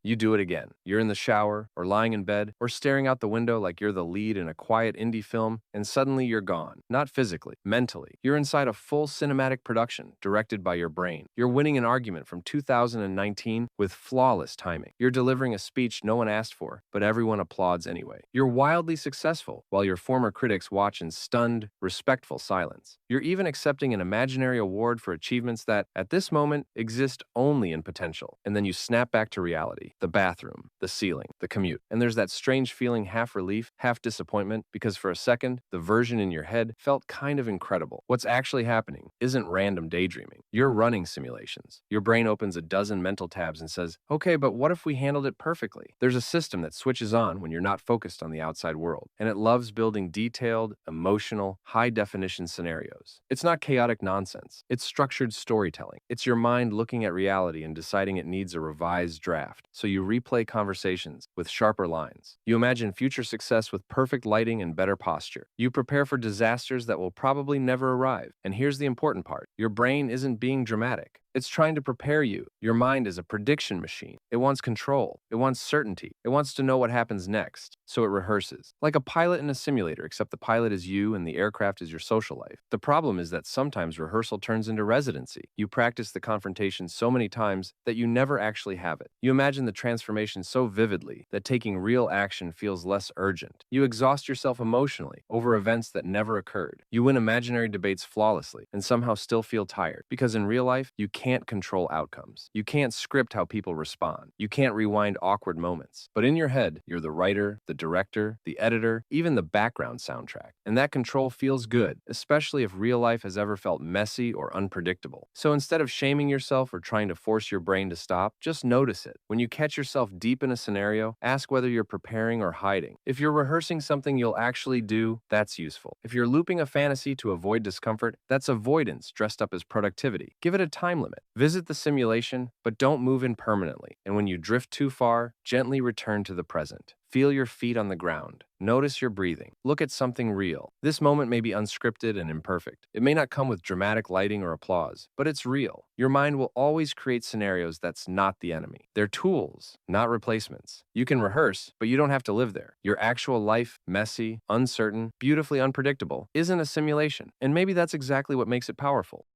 You do it again. You're in the shower, or lying in bed, or staring out the window like you're the lead in a quiet indie film, and suddenly you're gone. Not physically, mentally. You're inside a full cinematic production, directed by your brain. You're winning an argument from 2019 with flawless timing. You're delivering a speech no one asked for, but everyone applauds anyway. You're wildly successful, while your former critics watch in stunned, respectful silence. You're even accepting an imaginary award for achievements that, at this moment, exist only in potential. And then you snap back to reality: the bathroom, the ceiling, the commute. And there's that strange feeling, half relief, half disappointment, because for a second, the version in your head felt kind of incredible. What's actually happening isn't random daydreaming. You're running simulations. Your brain opens a dozen mental tabs and says, okay, but what if we handled it perfectly? There's a system that switches on when you're not focused on the outside world, and it loves building detailed, emotional, high-definition scenarios. It's not chaotic nonsense. It's structured storytelling. It's your mind looking at reality and deciding it needs a revised draft. So you replay conversations with sharper lines. You imagine future success with perfect lighting and better posture. You prepare for disasters that will probably never arrive. And here's the important part: your brain isn't being dramatic. It's trying to prepare you. Your mind is a prediction machine. It wants control. It wants certainty. It wants to know what happens next. So it rehearses. Like a pilot in a simulator, except the pilot is you and the aircraft is your social life. The problem is that sometimes rehearsal turns into residency. You practice the confrontation so many times that you never actually have it. You imagine the transformation so vividly that taking real action feels less urgent. You exhaust yourself emotionally over events that never occurred. You win imaginary debates flawlessly and somehow still feel tired, because in real life, you can't control outcomes. You can't script how people respond. You can't rewind awkward moments. But in your head, you're the writer, the director, the editor, even the background soundtrack. And that control feels good, especially if real life has ever felt messy or unpredictable. So instead of shaming yourself or trying to force your brain to stop, just notice it. When you catch yourself deep in a scenario, ask whether you're preparing or hiding. If you're rehearsing something you'll actually do, that's useful. If you're looping a fantasy to avoid discomfort, that's avoidance dressed up as productivity. Give it a time limit. Visit the simulation, but don't move in permanently. And when you drift too far, gently return to the present. Feel your feet on the ground. Notice your breathing. Look at something real. This moment may be unscripted and imperfect. It may not come with dramatic lighting or applause, but it's real. Your mind will always create scenarios that's not the enemy. They're tools, not replacements. You can rehearse, but you don't have to live there. Your actual life, messy, uncertain, beautifully unpredictable, isn't a simulation. And maybe that's exactly what makes it powerful.